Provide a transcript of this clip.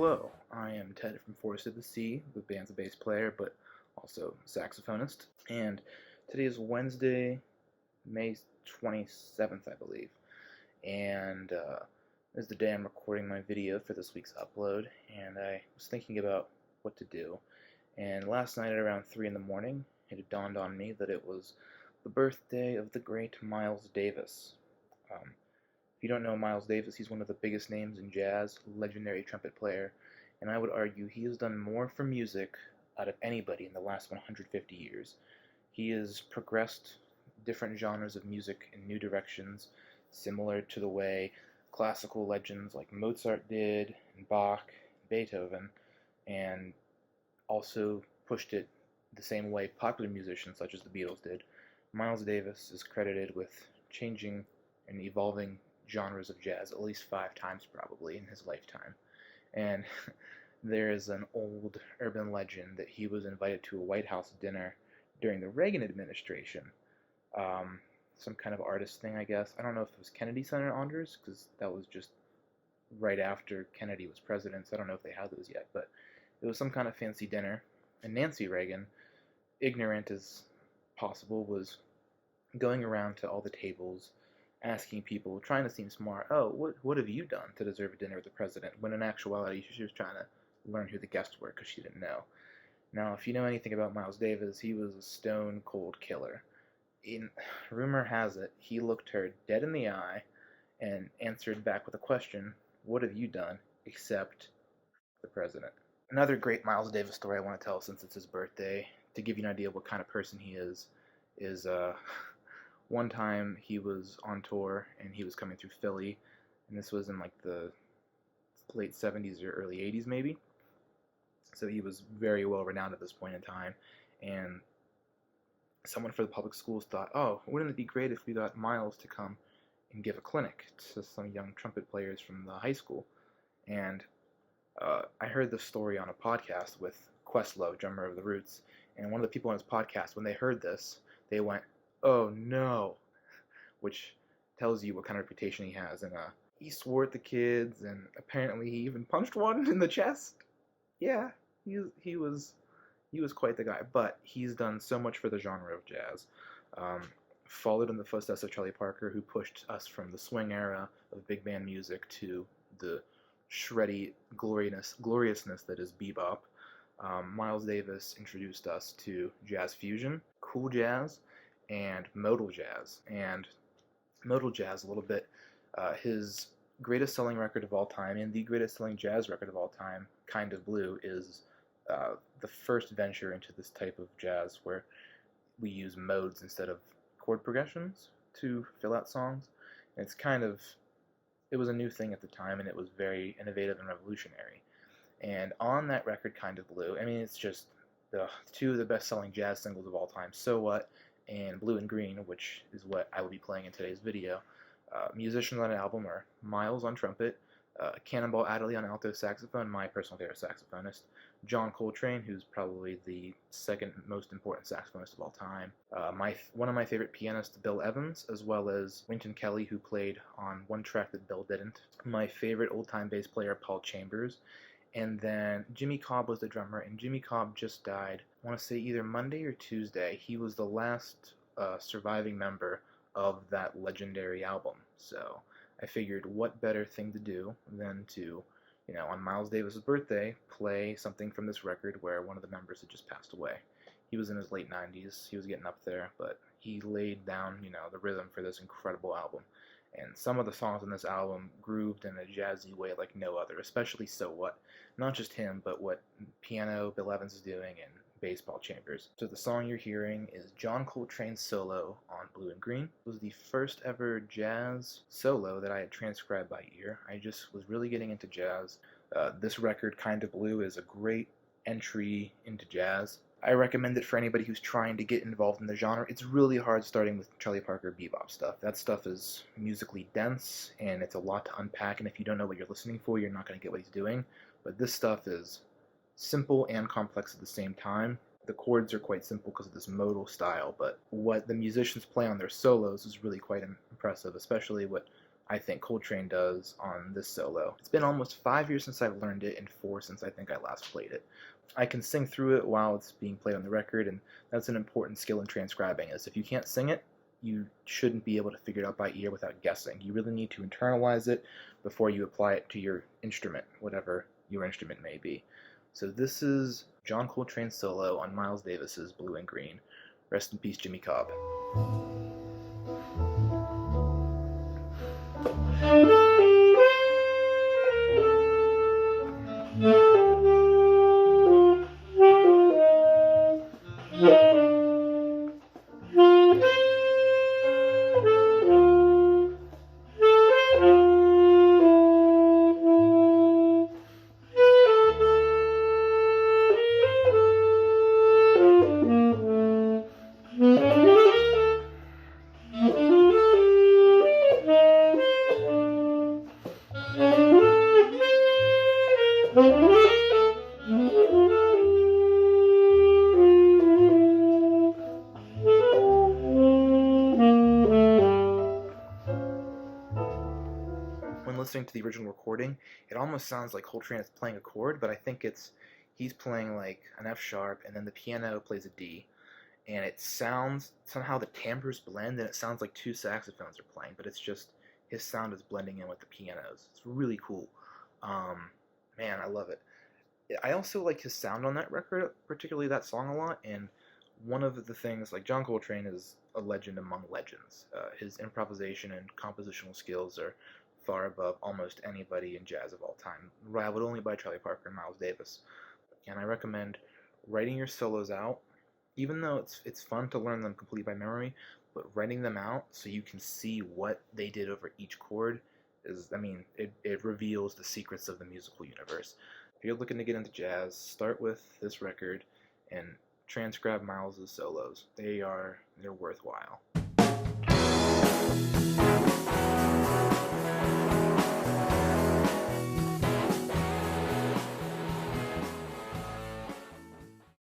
Hello, I am Ted from Forestandthesea, the band's a bass player, but also saxophonist. And today is Wednesday, May 27th, I believe. And this is the day I'm recording my video for this week's upload. And I was thinking about what to do. And last night at around 3 in the morning, it had dawned on me that it was the birthday of the great Miles Davis. If you don't know Miles Davis, he's one of the biggest names in jazz, legendary trumpet player, and I would argue he has done more for music out of anybody in the last 150 years. He has progressed different genres of music in new directions, similar to the way classical legends like Mozart did, and Bach, and Beethoven, and also pushed it the same way popular musicians such as the Beatles did. Miles Davis is credited with changing and evolving genres of jazz at least 5 times probably in his lifetime. And there is an old urban legend that he was invited to a White House dinner during the Reagan administration. Some kind of artist thing, I guess. I don't know if it was Kennedy Center honors, because that was just right after Kennedy was president, so I don't know if they had those yet, but it was some kind of fancy dinner, and Nancy Reagan, ignorant as possible, was going around to all the tables asking people, trying to seem smart, oh, what have you done to deserve a dinner with the president? When in actuality, she was trying to learn who the guests were because she didn't know. Now, if you know anything about Miles Davis, he was a stone cold killer. Rumor has it, he looked her dead in the eye and answered back with a question, what have you done except the president? Another great Miles Davis story I want to tell since it's his birthday, to give you an idea of what kind of person he is one time he was on tour and he was coming through Philly, and this was in like the late 70s or early 80s maybe. So he was very well renowned at this point in time, and someone for the public schools thought, oh, wouldn't it be great if we got Miles to come and give a clinic to some young trumpet players from the high school. And I heard this story on a podcast with Questlove, drummer of the Roots, and one of the people on his podcast, when they heard this, they went, oh no, which tells you what kind of reputation he has. And he swore at the kids, and apparently he even punched one in the chest. Yeah, he was quite the guy. But he's done so much for the genre of jazz. Followed in the footsteps of Charlie Parker, who pushed us from the swing era of big band music to the shreddy gloriousness that is bebop. Miles Davis introduced us to jazz fusion, cool jazz, and modal jazz. And modal jazz, a little bit, his greatest selling record of all time and the greatest selling jazz record of all time, Kind of Blue, is the first venture into this type of jazz where we use modes instead of chord progressions to fill out songs. And it was a new thing at the time, and it was very innovative and revolutionary. And on that record, Kind of Blue, I mean, it's just the 2 of the best-selling jazz singles of all time, So What and Blue and Green, which is what I will be playing in today's video. Musicians on the album are Miles on trumpet, Cannonball Adderley on alto saxophone, my personal favorite saxophonist, John Coltrane, who's probably the second most important saxophonist of all time, one of my favorite pianists, Bill Evans, as well as Wynton Kelly, who played on one track that Bill didn't, my favorite old-time bass player, Paul Chambers, and then Jimmy Cobb was the drummer, and Jimmy Cobb just died, I want to say either Monday or Tuesday. He was the last surviving member of that legendary album. So I figured what better thing to do than to, on Miles Davis' birthday, play something from this record where one of the members had just passed away. He was in his late 90s, he was getting up there, but he laid down, the rhythm for this incredible album. And some of the songs on this album grooved in a jazzy way like no other, especially So What. Not just him, but what piano Bill Evans is doing and bass Paul Chambers. So the song you're hearing is John Coltrane's solo on Blue and Green. It was the first ever jazz solo that I had transcribed by ear. I just was really getting into jazz. This record, Kind of Blue, is a great entry into jazz. I recommend it for anybody who's trying to get involved in the genre. It's really hard starting with Charlie Parker bebop stuff. That stuff is musically dense, and it's a lot to unpack, and if you don't know what you're listening for, you're not going to get what he's doing. But this stuff is simple and complex at the same time. The chords are quite simple because of this modal style, but what the musicians play on their solos is really quite impressive, especially what I think Coltrane does on this solo. It's been almost 5 years since I've learned it, and 4 since I think I last played it. I can sing through it while it's being played on the record, and that's an important skill in transcribing, is if you can't sing it, you shouldn't be able to figure it out by ear without guessing. You really need to internalize it before you apply it to your instrument, whatever your instrument may be. So this is John Coltrane's solo on Miles Davis's Blue and Green. Rest in peace, Jimmy Cobb. When listening to the original recording, it almost sounds like Coltrane is playing a chord, but I think he's playing like an F sharp, and then the piano plays a D, and it sounds, somehow the timbres blend, and it sounds like two saxophones are playing, but it's just his sound is blending in with the pianos. It's really cool. Man, I love it. I also like his sound on that record, particularly that song, a lot, and one of the things, like, John Coltrane is a legend among legends. His improvisation and compositional skills are far above almost anybody in jazz of all time, rivaled only by Charlie Parker and Miles Davis. And I recommend writing your solos out, even though it's fun to learn them completely by memory, but writing them out so you can see what they did over each chord is, I mean, it reveals the secrets of the musical universe. If you're looking to get into jazz, start with this record and transcribe Miles' solos. They're worthwhile.